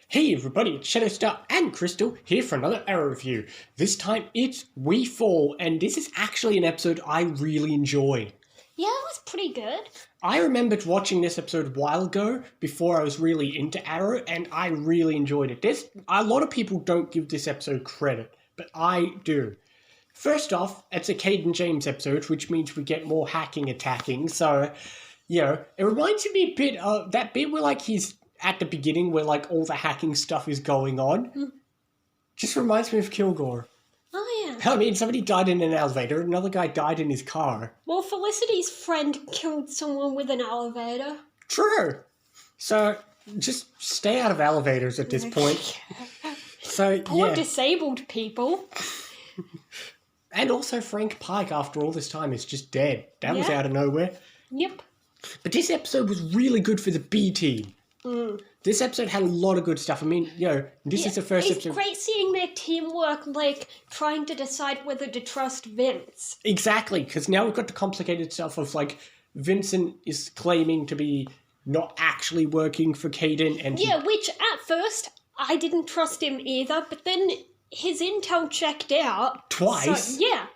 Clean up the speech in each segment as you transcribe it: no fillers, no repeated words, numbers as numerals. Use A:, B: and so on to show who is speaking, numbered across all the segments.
A: Hey everybody, it's Shadowstar and Crystal here for another Arrow review. This time it's We Fall, and this is actually an episode I really enjoyed.
B: Yeah, it was pretty good.
A: I remembered watching this episode a while ago, before I was really into Arrow, and I really enjoyed it. A lot of people don't give this episode credit, but I do. First off, it's a Caden James episode, which means we get more hacking attacking, so, it reminds me a bit of that bit where, he's at the beginning where, all the hacking stuff is going on. Just reminds me of Kilgore.
B: Oh, yeah.
A: I mean, somebody died in an elevator, another guy died in his car.
B: Well, Felicity's friend killed someone with an elevator.
A: True. So, just stay out of elevators at this point. So,
B: Poor
A: yeah.
B: disabled people.
A: And also Frank Pike, after all this time, is just dead. That was
B: Yeah.
A: out of nowhere.
B: Yep.
A: But this episode was really good for the B team. This episode had a lot of good stuff. I mean, this is the first
B: It's
A: episode.
B: great seeing their teamwork, trying to decide whether to trust Vince.
A: Exactly, because now we've got the complicated stuff of, Vincent is claiming to be not actually working for Caden, and
B: Yeah, which at first I didn't trust him either, but then his intel checked out.
A: Twice.
B: So, yeah.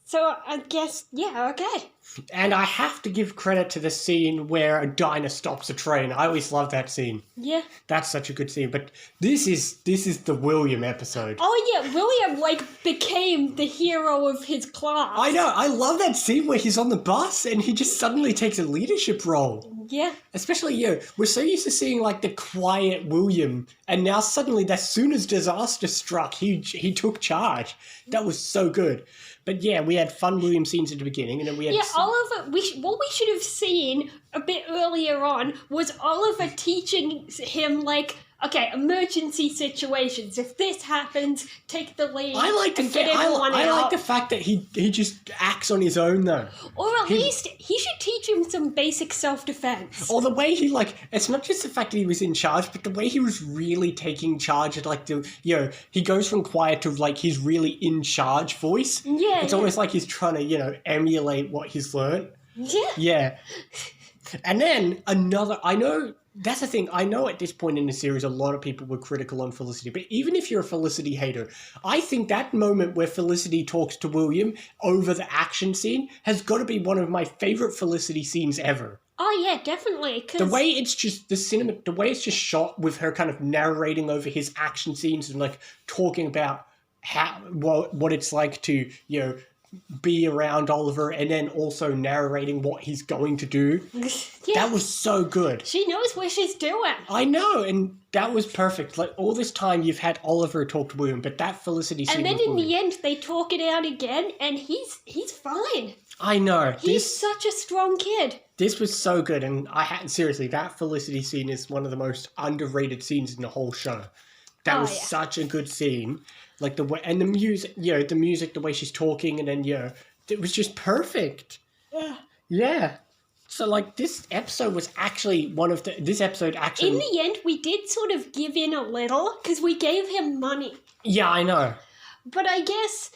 B: So I guess, yeah, okay.
A: And I have to give credit to the scene where a diner stops a train. I always love that scene.
B: Yeah.
A: That's such a good scene. But this is the William episode.
B: Oh yeah, William became the hero of his class.
A: I know. I love that scene where he's on the bus and he just suddenly takes a leadership role.
B: Yeah.
A: Especially, we're so used to seeing, the quiet William, and now suddenly, as soon as disaster struck, he took charge. That was so good. But yeah, we had fun William scenes at the beginning, and then we had...
B: Yeah, Oliver, what we should have seen a bit earlier on was Oliver teaching him, okay, emergency situations. If this happens, take the lead.
A: I like the fact that he just acts on his own, though.
B: Or at least he should teach him some basic self-defense.
A: Or the way he, it's not just the fact that he was in charge, but the way he was really taking charge at, he goes from quiet to, his really in charge voice.
B: Yeah.
A: It's almost like he's trying to, emulate what he's learned.
B: Yeah.
A: Yeah. And then that's the thing, I know at this point in the series a lot of people were critical on Felicity, but even if you're a Felicity hater, I think that moment where Felicity talks to William over the action scene has got to be one of my favourite Felicity scenes ever.
B: Oh yeah, definitely.
A: The way it's just the way it's just shot with her kind of narrating over his action scenes and talking about what it's like to be around Oliver, and then also narrating what he's going to do.
B: Yeah.
A: That was so good.
B: She knows what she's doing.
A: I know, and that was perfect. All this time you've had Oliver talk to William, but that Felicity scene.
B: And then
A: with
B: in
A: William,
B: the end, they talk it out again, and he's fine.
A: I know.
B: He's such a strong kid.
A: This was so good, and seriously, that Felicity scene is one of the most underrated scenes in the whole show. That was such a good scene. The way, and the music, the way she's talking, and then, it was just perfect. Yeah. So, this episode was actually in
B: the end, we did sort of give in a little, because we gave him money.
A: Yeah, I know.
B: But I guess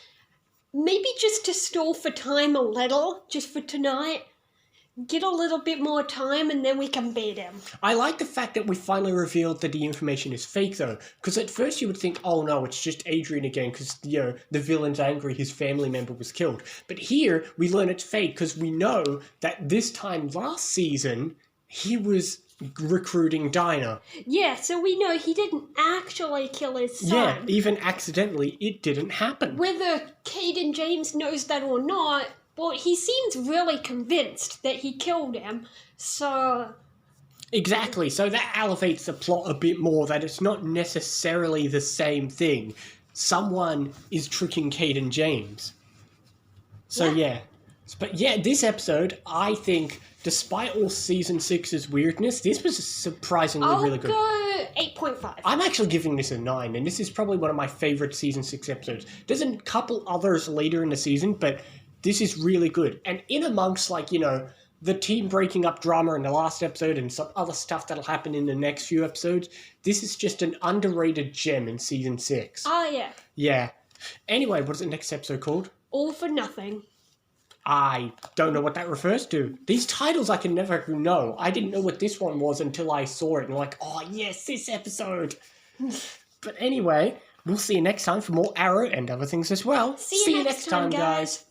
B: maybe just to stall for time a little, just for tonight, get a little bit more time and then we can beat him.
A: I like the fact that we finally revealed that the information is fake, though. Because at first you would think, oh no, it's just Adrian again, because, the villain's angry his family member was killed. But here, we learn it's fake, because we know that this time last season, he was recruiting Dinah.
B: Yeah, so we know he didn't actually kill his son.
A: Yeah, even accidentally, it didn't happen.
B: Whether Caden James knows that or not, well, he seems really convinced that he killed him, so...
A: Exactly, so that elevates the plot a bit more, that it's not necessarily the same thing. Someone is tricking Caden James. So yeah. But yeah, this episode, I think, despite all Season 6's weirdness, this was surprisingly really good.
B: I'll go 8.5.
A: I'm actually giving this a 9, and this is probably one of my favourite Season 6 episodes. There's a couple others later in the season, but this is really good. And in amongst, the team breaking up drama in the last episode and some other stuff that'll happen in the next few episodes, this is just an underrated gem in Season 6.
B: Oh, yeah.
A: Yeah. Anyway, what's the next episode called?
B: All for Nothing.
A: I don't know what that refers to. These titles I can never know. I didn't know what this one was until I saw it and like, oh yes, this episode. But anyway, we'll see you next time for more Arrow and other things as well.
B: See you next time, guys.